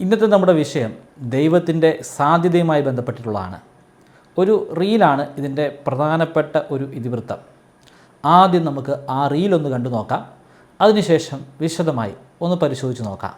ഇന്നത്തെ നമ്മുടെ വിഷയം ദൈവത്തിൻ്റെ സാധ്യതയുമായി ബന്ധപ്പെട്ടിട്ടുള്ളതാണ്. ഒരു റീലാണ് ഇതിൻ്റെ പ്രധാനപ്പെട്ട ഒരു ഇതിവൃത്തം. ആദ്യം നമുക്ക് ആ റീലൊന്ന് കണ്ടു നോക്കാം. അതിനുശേഷം വിശദമായി ഒന്ന് പരിശോധിച്ച് നോക്കാം.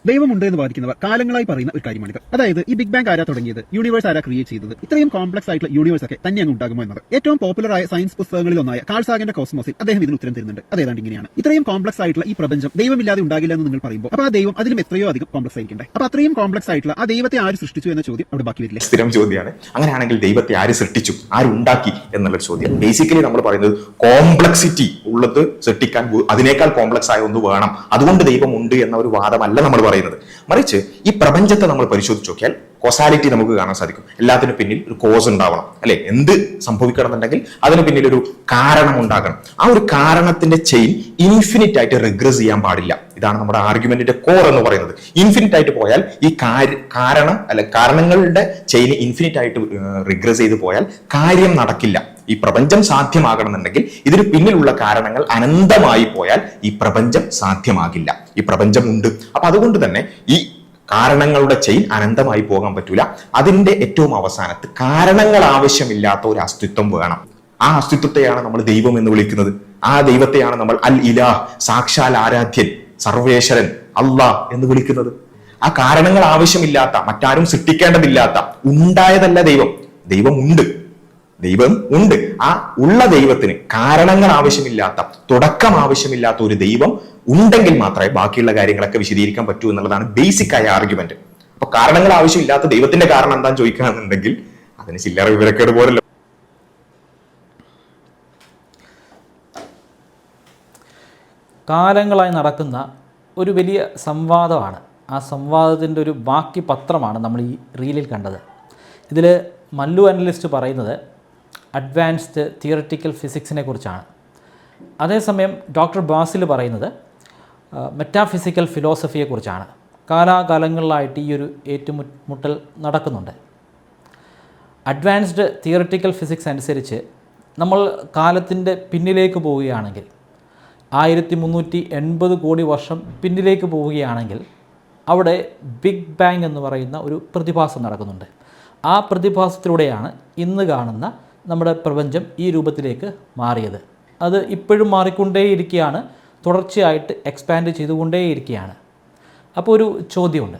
ദൈവമുണ്ട് എന്ന് വാദിക്കുന്നവർ കാലങ്ങളായി പറയുന്ന ഒരു കാര്യമാണിത്. അതായത് ഈ ബിഗ് ബാങ് ആരാ തുടങ്ങിയത്, യൂണിവേഴ്സ് ആരാ ക്രിയേറ്റ് ചെയ്തത്, ഇത്രയും കോംപ്ലക്സ് ആയിട്ടുള്ള യൂണിവേഴ്സ് ഒക്കെ തന്നെ അങ്ങ് ഉണ്ടാകുമോ എന്നത്. ഏറ്റവും പോപ്പുലർ ആയ സയൻസ് പുസ്തകങ്ങളിൽ ഒന്നായ കാൾ സാഗന്റെ കോസ്മോസിൽ അദ്ദേഹം ഇതിന് ഉത്തരം തരുന്നുണ്ട്. അതേതാണ്ട് ഇങ്ങനെയാണ്: ഇത്രയും കോംപ്ലക്സ് ആയിട്ടുള്ള ഈ പ്രപഞ്ചം ദൈവമില്ലാതെ ഉണ്ടാകില്ല എന്ന് നിങ്ങൾ പറയുമ്പോൾ അപ്പോൾ ആ ദൈവം അതിലും എത്രയോ അധികം കോംപ്ലക്സ് ആയിരിക്കണ്ടേ. അപ്പോൾ അത്രയും കോംപ്ലക്സ് ആയിട്ടുള്ള ആ ദൈവത്തെ ആര് സൃഷ്ടിച്ചു എന്ന ചോദ്യം അവിടെ ബാക്കി വരില്ലേ? സ്ഥിരം ചോദ്യമാണ്. അങ്ങനെയാണെങ്കിൽ ദൈവത്തെ ആര് സൃഷ്ടിച്ചു, ആരുണ്ടാക്കി എന്നുള്ള ചോദ്യം. ബേസിക്കലി നമ്മൾ പറയുന്നത് കോംപ്ലക്സിറ്റി ഉള്ളത് സൃഷ്ടിക്കാൻ അതിനേക്കാൾ കോംപ്ലക്സ് ആയ ഒന്ന് വേണം, അതുകൊണ്ട് ദൈവം ഉണ്ട് എന്ന ഒരു വാദമല്ല നമ്മൾ പറയുന്നത്. മറിച്ച് ഈ പ്രപഞ്ചത്തെ നമ്മൾ പരിശോധിച്ച് നോക്കിയാൽ കോസാലിറ്റി നമുക്ക് കാണാൻ സാധിക്കും. എല്ലാത്തിനും പിന്നിൽ ഒരു കോസ് ഉണ്ടാവണം, അല്ലെ? എന്ത് സംഭവിക്കണം എന്നുണ്ടെങ്കിൽ അതിന് പിന്നിൽ ഒരു കാരണം ഉണ്ടാകണം. ആ ഒരു കാരണത്തിന്റെ ചെയിൻ ഇൻഫിനിറ്റ് ആയിട്ട് റിഗ്രസ് ചെയ്യാൻ പാടില്ല. ഇതാണ് നമ്മുടെ ആർഗ്യുമെന്റിന്റെ കോർ എന്ന് പറയുന്നത്. ഇൻഫിനിറ്റ് ആയിട്ട് പോയാൽ ഈ കാരണങ്ങളുടെ ചെയിൻ ഇൻഫിനിറ്റ് ആയിട്ട് റിഗ്രസ് ചെയ്ത് പോയാൽ കാര്യം നടക്കില്ല. ഈ പ്രപഞ്ചം സാധ്യമാകണമെന്നുണ്ടെങ്കിൽ ഇതിന് പിന്നിലുള്ള കാരണങ്ങൾ അനന്തമായി പോയാൽ ഈ പ്രപഞ്ചം സാധ്യമാകില്ല. ഈ പ്രപഞ്ചം ഉണ്ട്. അപ്പൊ അതുകൊണ്ട് തന്നെ ഈ കാരണങ്ങളുടെ ചെയിൻ അനന്തമായി പോകാൻ പറ്റൂല. അതിന്റെ ഏറ്റവും അവസാനത്ത് കാരണങ്ങൾ ആവശ്യമില്ലാത്ത ഒരു അസ്തിത്വം വേണം. ആ അസ്തിത്വത്തെയാണ് നമ്മൾ ദൈവം എന്ന് വിളിക്കുന്നത്. ആ ദൈവത്തെയാണ് നമ്മൾ അൽ ഇലാഹ്, സാക്ഷാൽ ആരാധ്യൻ, സർവേശ്വരൻ, അള്ളാഹ് എന്ന് വിളിക്കുന്നത്. ആ കാരണങ്ങൾ ആവശ്യമില്ലാത്ത, മറ്റാരും സൃഷ്ടിക്കേണ്ടതില്ലാത്ത, ഉണ്ടായതല്ല ദൈവം. ദൈവം ഉണ്ട്. ആ ഉള്ള ദൈവത്തിന് കാരണങ്ങൾ ആവശ്യമില്ലാത്ത, തുടക്കം ആവശ്യമില്ലാത്ത ഒരു ദൈവം ഉണ്ടെങ്കിൽ മാത്രമേ ബാക്കിയുള്ള കാര്യങ്ങളൊക്കെ വിശദീകരിക്കാൻ പറ്റൂ എന്നുള്ളതാണ് ബേസിക് ആയ ആർഗ്യുമെന്റ്. അപ്പൊ കാരണങ്ങൾ ആവശ്യമില്ലാത്ത ദൈവത്തിന്റെ കാരണം എന്താന്ന് ചോദിക്കുകയാണെന്നുണ്ടെങ്കിൽ അതിന് ചില്ലറ വിവരക്കേട് പോലല്ലോ. കാലങ്ങളായി നടക്കുന്ന ഒരു വലിയ സംവാദമാണ്. ആ സംവാദത്തിൻ്റെ ഒരു ബാക്കി പത്രമാണ് നമ്മൾ ഈ റീലിൽ കണ്ടത്. ഇതിൽ മല്ലു അനലിസ്റ്റ് പറയുന്നത് അഡ്വാൻസ്ഡ് തിയററ്റിക്കൽ ഫിസിക്സിനെ കുറിച്ചാണ്. അതേസമയം ഡോക്ടർ ബാസിൽ പറയുന്നത് മെറ്റാഫിസിക്കൽ ഫിലോസഫിയെക്കുറിച്ചാണ്. കാലാകാലങ്ങളിലായിട്ട് ഈ ഒരു ഏറ്റുമുട്ടൽ നടക്കുന്നുണ്ട്. അഡ്വാൻസ്ഡ് തിയററ്റിക്കൽ ഫിസിക്സ് അനുസരിച്ച് നമ്മൾ കാലത്തിൻ്റെ പിന്നിലേക്ക് പോവുകയാണെങ്കിൽ 1380 കോടി വർഷം പിന്നിലേക്ക് പോവുകയാണെങ്കിൽ അവിടെ ബിഗ് ബാങ് എന്ന് പറയുന്ന ഒരു പ്രതിഭാസം നടക്കുന്നുണ്ട്. ആ പ്രതിഭാസത്തിലൂടെയാണ് ഇന്ന് കാണുന്ന നമ്മുടെ പ്രപഞ്ചം ഈ രൂപത്തിലേക്ക് മാറിയത്. അത് ഇപ്പോഴും മാറിക്കൊണ്ടേയിരിക്കുകയാണ്, തുടർച്ചയായിട്ട് എക്സ്പാൻഡ് ചെയ്തുകൊണ്ടേയിരിക്കുകയാണ്. അപ്പോൾ ഒരു ചോദ്യമുണ്ട്,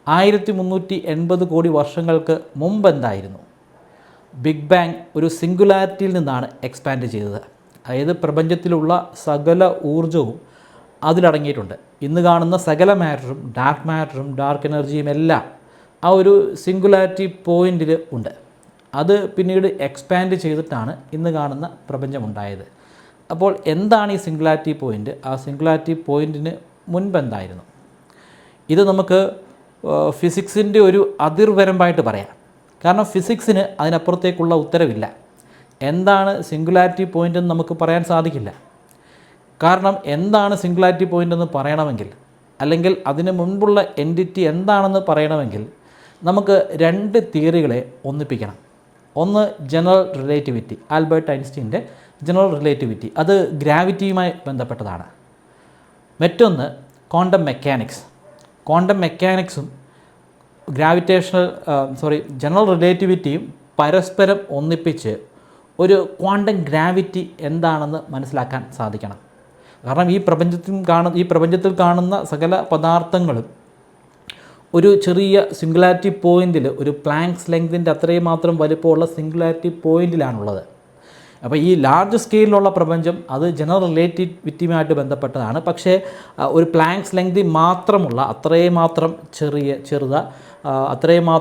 1380 കോടി വർഷങ്ങൾക്ക് മുമ്പ് എന്തായിരുന്നു? ബിഗ് ബാങ് ഒരു സിംഗുലാരിറ്റിയിൽ നിന്നാണ് എക്സ്പാൻഡ് ചെയ്തത്. അതായത് പ്രപഞ്ചത്തിലുള്ള സകല ഊർജവും അതിലടങ്ങിയിട്ടുണ്ട്. ഇന്ന് കാണുന്ന സകല മാറ്ററും ഡാർക്ക് എനർജിയും എല്ലാം ആ ഒരു സിംഗുലാരിറ്റി പോയിന്റിൽ ഉണ്ട്. അത് പിന്നീട് എക്സ്പാൻഡ് ചെയ്തിട്ടാണ് ഇന്ന് കാണുന്ന പ്രപഞ്ചമുണ്ടായത്. അപ്പോൾ എന്താണ് ഈ സിംഗുലാരിറ്റി പോയിൻ്റ്? ആ സിംഗുലാരിറ്റി പോയിൻറ്റിന് മുൻപ് എന്തായിരുന്നു? ഇത് നമുക്ക് ഫിസിക്സിൻ്റെ ഒരു അതിർവരമ്പായിട്ട് പറയാം. കാരണം ഫിസിക്സിന് അതിനപ്പുറത്തേക്കുള്ള ഉത്തരവില്ല. എന്താണ് സിംഗുലാരിറ്റി പോയിൻ്റ് എന്ന് നമുക്ക് പറയാൻ സാധിക്കില്ല. കാരണം എന്താണ് സിംഗുലാരിറ്റി പോയിൻ്റ് എന്ന് പറയണമെങ്കിൽ, അല്ലെങ്കിൽ അതിന് മുൻപുള്ള എൻറ്റിറ്റി എന്താണെന്ന് പറയണമെങ്കിൽ നമുക്ക് രണ്ട് തിയറികളെ ഒന്നിപ്പിക്കണം. ഒന്ന് ജനറൽ റിലേറ്റിവിറ്റി, ആൽബർട്ട് ഐൻസ്റ്റീൻ്റെ ജനറൽ റിലേറ്റിവിറ്റി, അത് ഗ്രാവിറ്റിയുമായി ബന്ധപ്പെട്ടതാണ്. മറ്റൊന്ന് ക്വാണ്ടം മെക്കാനിക്സ്. ക്വാണ്ടം മെക്കാനിക്സും ജനറൽ റിലേറ്റിവിറ്റിയും പരസ്പരം ഒന്നിപ്പിച്ച് ഒരു ക്വാണ്ടം ഗ്രാവിറ്റി എന്താണെന്ന് മനസ്സിലാക്കാൻ സാധിക്കണം. കാരണം ഈ പ്രപഞ്ചത്തിൽ കാണുന്ന സകല പദാർത്ഥങ്ങളും ഒരു ചെറിയ സിംഗുലാരിറ്റി പോയിന്റിൽ, ഒരു പ്ലാങ്ക്സ് ലെങ്തിൻ്റെ അത്രയും മാത്രം വലിപ്പമുള്ള സിംഗുലാരിറ്റി പോയിന്റിലാണുള്ളത്. അപ്പോൾ ഈ ലാർജ് സ്കെയിലുള്ള പ്രപഞ്ചം അത് ജനറൽ റിലേറ്റിവിറ്റിയുമായിട്ട് ബന്ധപ്പെട്ടതാണ്. പക്ഷേ ഒരു പ്ലാങ്ക്സ് ലെങ്തി മാത്രമുള്ള, അത്രയും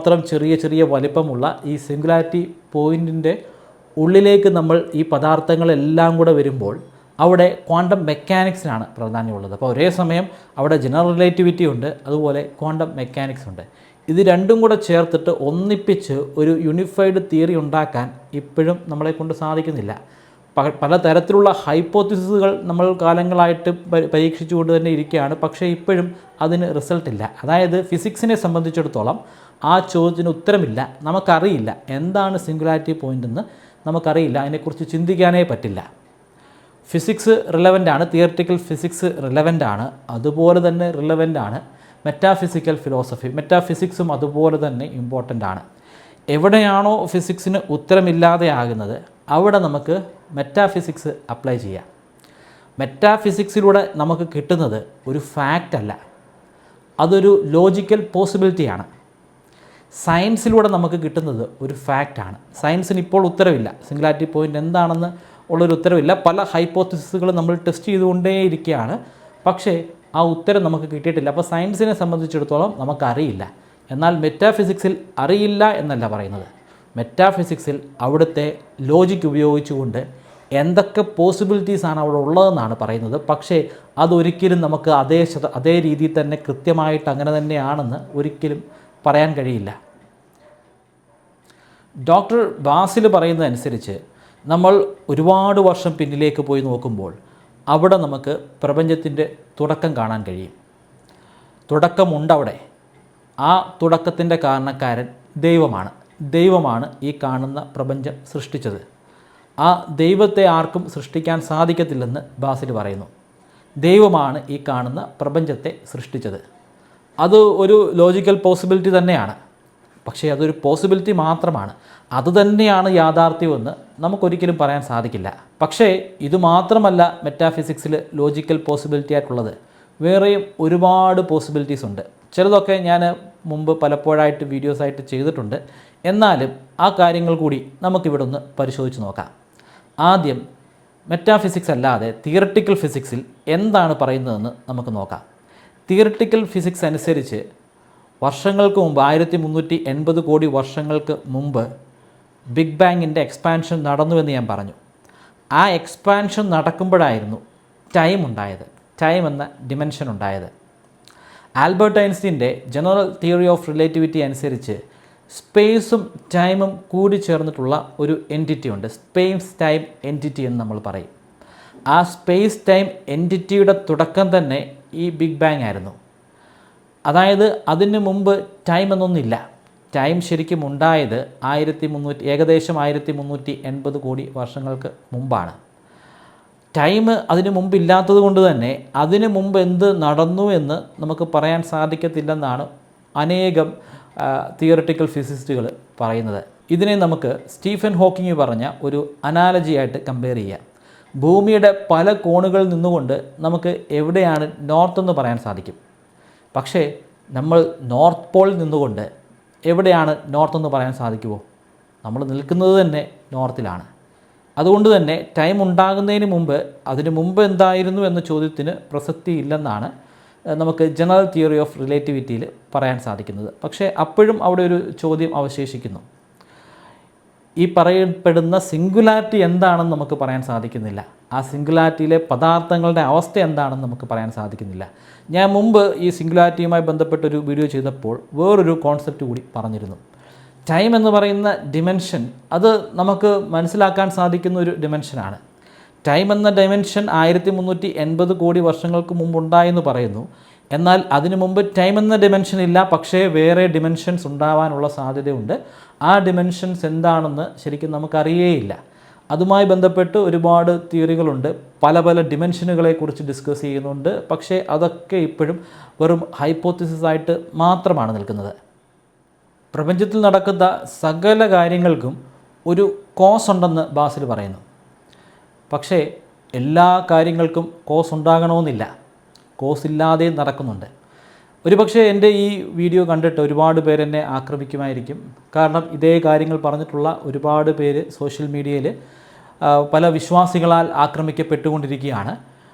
മാത്രം ചെറിയ വലിപ്പമുള്ള ഈ സിംഗുലാരിറ്റി പോയിൻറ്റിൻ്റെ ഉള്ളിലേക്ക് നമ്മൾ ഈ പദാർത്ഥങ്ങളെല്ലാം കൂടെ വരുമ്പോൾ അവിടെ ക്വാണ്ടം മെക്കാനിക്സിനാണ് പ്രാധാന്യമുള്ളത്. അപ്പോൾ ഒരേ സമയം അവിടെ ജനറൽ റിലേറ്റിവിറ്റി ഉണ്ട്, അതുപോലെ ക്വാണ്ടം മെക്കാനിക്സ് ഉണ്ട്. ഇത് രണ്ടും കൂടെ ചേർത്തിട്ട് ഒന്നിപ്പിച്ച് ഒരു യൂണിഫൈഡ് തിയറി ഉണ്ടാക്കാൻ ഇപ്പോഴും നമ്മളെ കൊണ്ട് സാധിക്കുന്നില്ല. പല തരത്തിലുള്ള ഹൈപ്പോത്തിസിസുകൾ നമ്മൾ കാലങ്ങളായിട്ട് പരീക്ഷിച്ചുകൊണ്ട് തന്നെ ഇരിക്കുകയാണ്. പക്ഷേ ഇപ്പോഴും അതിന് റിസൾട്ടില്ല. അതായത് ഫിസിക്സിനെ സംബന്ധിച്ചിടത്തോളം ആ ചോദ്യത്തിന് ഉത്തരമില്ല. നമുക്കറിയില്ല എന്താണ് സിംഗുലാരിറ്റി പോയിൻ്റ് എന്ന്, നമുക്കറിയില്ല. അതിനെക്കുറിച്ച് ചിന്തിക്കാനേ പറ്റില്ല. ഫിസിക്സ് റിലവൻ്റാണ്, തിയററ്റിക്കൽ ഫിസിക്സ് റിലവൻ്റാണ്. അതുപോലെ തന്നെ റിലവൻ്റാണ് മെറ്റാഫിസിക്കൽ ഫിലോസഫി, മെറ്റാഫിസിക്സും അതുപോലെ തന്നെ ഇമ്പോർട്ടൻ്റ് ആണ്. എവിടെയാണോ ഫിസിക്സിന് ഉത്തരമില്ലാതെ ആകുന്നത് അവിടെ നമുക്ക് മെറ്റാഫിസിക്സ് അപ്ലൈ ചെയ്യാം. മെറ്റാഫിസിക്സിലൂടെ നമുക്ക് കിട്ടുന്നത് ഒരു ഫാക്റ്റ് അല്ല, അതൊരു ലോജിക്കൽ പോസിബിലിറ്റിയാണ്. സയൻസിലൂടെ നമുക്ക് കിട്ടുന്നത് ഒരു ഫാക്റ്റാണ്. സയൻസിന് ഇപ്പോൾ ഉത്തരവില്ല, സിംഗുലാരിറ്റി പോയിൻ്റ് എന്താണെന്ന് ഉള്ളൊരു ഉത്തരവില്ല. പല ഹൈപ്പോത്തിസിസുകൾ നമ്മൾ ടെസ്റ്റ് ചെയ്തുകൊണ്ടേയിരിക്കുകയാണ്, പക്ഷേ ആ ഉത്തരം നമുക്ക് കിട്ടിയിട്ടില്ല. അപ്പോൾ സയൻസിനെ സംബന്ധിച്ചിടത്തോളം നമുക്കറിയില്ല. എന്നാൽ മെറ്റാഫിസിക്സിൽ അറിയില്ല എന്നല്ല പറയുന്നത്. മെറ്റാഫിസിക്സിൽ അവിടുത്തെ ലോജിക്ക് ഉപയോഗിച്ചുകൊണ്ട് എന്തൊക്കെ പോസിബിലിറ്റീസാണ് അവിടെ ഉള്ളതെന്നാണ് പറയുന്നത്. പക്ഷേ അതൊരിക്കലും നമുക്ക് അതേ രീതിയിൽ തന്നെ കൃത്യമായിട്ട് അങ്ങനെ തന്നെയാണെന്ന് ഒരിക്കലും പറയാൻ കഴിയില്ല. ഡോക്ടർ ബാസിൽ പറയുന്നതനുസരിച്ച് നമ്മൾ ഒരുപാട് വർഷം പിന്നിലേക്ക് പോയി നോക്കുമ്പോൾ അവിടെ നമുക്ക് പ്രപഞ്ചത്തിൻ്റെ തുടക്കം കാണാൻ കഴിയും. തുടക്കമുണ്ടവിടെ. ആ തുടക്കത്തിൻ്റെ കാരണക്കാരൻ ദൈവമാണ് ഈ കാണുന്ന പ്രപഞ്ചം സൃഷ്ടിച്ചത്. ആ ദൈവത്തെ ആർക്കും സൃഷ്ടിക്കാൻ സാധിക്കത്തില്ലെന്ന് ബാസിൽ പറയുന്നു. ദൈവമാണ് ഈ കാണുന്ന പ്രപഞ്ചത്തെ സൃഷ്ടിച്ചത്. അത് ഒരു ലോജിക്കൽ പോസിബിലിറ്റി തന്നെയാണ്, പക്ഷേ അതൊരു പോസിബിലിറ്റി മാത്രമാണ്. അതുതന്നെയാണ് യാഥാർത്ഥ്യമെന്ന് നമുക്കൊരിക്കലും പറയാൻ സാധിക്കില്ല. പക്ഷേ ഇത് മാത്രമല്ല മെറ്റാഫിസിക്സിൽ ലോജിക്കൽ പോസിബിലിറ്റി ആയിട്ടുള്ളത്. വേറെയും ഒരുപാട് പോസിബിലിറ്റീസ് ഉണ്ട്. ചിലതൊക്കെ ഞാൻ മുമ്പ് പലപ്പോഴായിട്ട് വീഡിയോസായിട്ട് ചെയ്തിട്ടുണ്ട്. എന്നാലും ആ കാര്യങ്ങൾ കൂടി നമുക്കിവിടെ ഒന്ന് പരിശോധിച്ച് നോക്കാം. ആദ്യം മെറ്റാഫിസിക്സ് അല്ലാതെ തിയററ്റിക്കൽ ഫിസിക്സിൽ എന്താണ് പറയുന്നതെന്ന് നമുക്ക് നോക്കാം. തിയററ്റിക്കൽ ഫിസിക്സ് അനുസരിച്ച് വർഷങ്ങൾക്ക് മുമ്പ് 1380 കോടി വർഷങ്ങൾക്ക് മുമ്പ് ബിഗ് ബാങ്ങിൻ്റെ എക്സ്പാൻഷൻ നടന്നുവെന്ന് ഞാൻ പറഞ്ഞു. ആ എക്സ്പാൻഷൻ നടക്കുമ്പോഴായിരുന്നു ടൈം ഉണ്ടായത്, ടൈം എന്ന ഡിമെൻഷൻ ഉണ്ടായത്. ആൽബർട്ട് ഐൻസ്റ്റീൻ്റെ ജനറൽ തിയറി ഓഫ് റിലേറ്റിവിറ്റി അനുസരിച്ച് സ്പേസും ടൈമും കൂടി ചേർന്നിട്ടുള്ള ഒരു എൻറ്റിറ്റി ഉണ്ട്. സ്പേസ് ടൈം എൻറ്റിറ്റി എന്ന് നമ്മൾ പറയും. ആ സ്പേസ് ടൈം എൻറ്റിറ്റിയുടെ തുടക്കം തന്നെ ഈ ബിഗ് ബാങ് ആയിരുന്നു. അതായത് അതിന് മുമ്പ് ടൈം എന്നൊന്നില്ല. ടൈം ശരിക്കും ഉണ്ടായത് ഏകദേശം 1380 കോടി വർഷങ്ങൾക്ക് മുമ്പാണ്. ടൈം അതിന് മുമ്പ് ഇല്ലാത്തത് കൊണ്ട് തന്നെ അതിന് മുമ്പ് എന്ത് നടന്നു എന്ന് നമുക്ക് പറയാൻ സാധിക്കത്തില്ലെന്നാണ് അനേകം തിയററ്റിക്കൽ ഫിസിസ്റ്റുകൾ പറയുന്നത്. ഇതിനെ നമുക്ക് സ്റ്റീഫൻ ഹോക്കിങ് പറഞ്ഞ ഒരു അനാലജിയായിട്ട് കമ്പയർ ചെയ്യാം. ഭൂമിയുടെ പല കോണുകളിൽ നിന്നുകൊണ്ട് നമുക്ക് എവിടെയാണ് നോർത്ത് എന്ന് പറയാൻ സാധിക്കും. പക്ഷേ നമ്മൾ നോർത്ത് പോളിൽ നിന്നുകൊണ്ട് എവിടെയാണ് നോർത്ത് എന്ന് പറയാൻ സാധിക്കുമോ? നമ്മൾ നിൽക്കുന്നത് തന്നെ നോർത്തിലാണ്. അതുകൊണ്ട് തന്നെ ടൈം ഉണ്ടാകുന്നതിന് മുമ്പ് അതിന് മുമ്പ് എന്തായിരുന്നു എന്ന ചോദ്യത്തിന് പ്രസക്തിയില്ലെന്നാണ് നമുക്ക് ജനറൽ തിയറി ഓഫ് റിലേറ്റിവിറ്റിയിൽ പറയാൻ സാധിക്കുന്നത്. പക്ഷേ അപ്പോഴും അവിടെ ഒരു ചോദ്യം അവശേഷിക്കുന്നു. ഈ പറയപ്പെടുന്ന സിംഗുലാരിറ്റി എന്താണെന്ന് നമുക്ക് പറയാൻ സാധിക്കുന്നില്ല. ആ സിംഗുലാരിറ്റിയിലെ പദാർത്ഥങ്ങളുടെ അവസ്ഥ എന്താണെന്ന് നമുക്ക് പറയാൻ സാധിക്കുന്നില്ല. ഞാൻ മുമ്പ് ഈ സിംഗുലാരിറ്റിയുമായി ബന്ധപ്പെട്ടൊരു വീഡിയോ ചെയ്തപ്പോൾ വേറൊരു കോൺസെപ്റ്റ് കൂടി പറഞ്ഞിരുന്നു. ടൈം എന്ന് പറയുന്ന ഡിമെൻഷൻ അത് നമുക്ക് മനസ്സിലാക്കാൻ സാധിക്കുന്ന ഒരു ഡിമെൻഷനാണ്. ടൈം എന്ന ഡൈമെൻഷൻ 1380 കോടി വർഷങ്ങൾക്ക് മുമ്പ് ഉണ്ടായെന്ന് പറയുന്നു. എന്നാൽ അതിനു മുമ്പ് ടൈം എന്ന ഡിമെൻഷൻ ഇല്ല, പക്ഷേ വേറെ ഡിമെൻഷൻസ് ഉണ്ടാവാനുള്ള സാധ്യതയുണ്ട്. ആ ഡിമെൻഷൻസ് എന്താണെന്ന് ശരിക്കും നമുക്കറിയേയില്ല. അതുമായി ബന്ധപ്പെട്ട് ഒരുപാട് തിയറികളുണ്ട്, പല പല ഡിമെൻഷനുകളെക്കുറിച്ച് ഡിസ്കസ് ചെയ്യുന്നുണ്ട്. പക്ഷേ അതൊക്കെ ഇപ്പോഴും വെറും ഹൈപ്പോത്തിസിസ് ആയിട്ട് മാത്രമാണ് നിൽക്കുന്നത്. പ്രപഞ്ചത്തിൽ നടക്കുന്ന സകല കാര്യങ്ങൾക്കും ഒരു കോസ് ഉണ്ടെന്ന് ബാസിൽ പറയുന്നു. പക്ഷേ എല്ലാ കാര്യങ്ങൾക്കും കോസ് ഉണ്ടാകണമെന്നില്ല, കോസ് ഇല്ലാതെ നടക്കുന്നുണ്ട്. ഒരുപക്ഷെ എൻ്റെ ഈ വീഡിയോ കണ്ടിട്ട് ഒരുപാട് പേരെന്നെ ആക്രമിക്കുമായിരിക്കും. കാരണം ഇതേ കാര്യങ്ങൾ പറഞ്ഞിട്ടുള്ള ഒരുപാട് പേര് സോഷ്യൽ മീഡിയയിൽ പല വിശ്വാസികളാൽ ആക്രമിക്കപ്പെട്ടുകൊണ്ടിരിക്കുകയാണ്.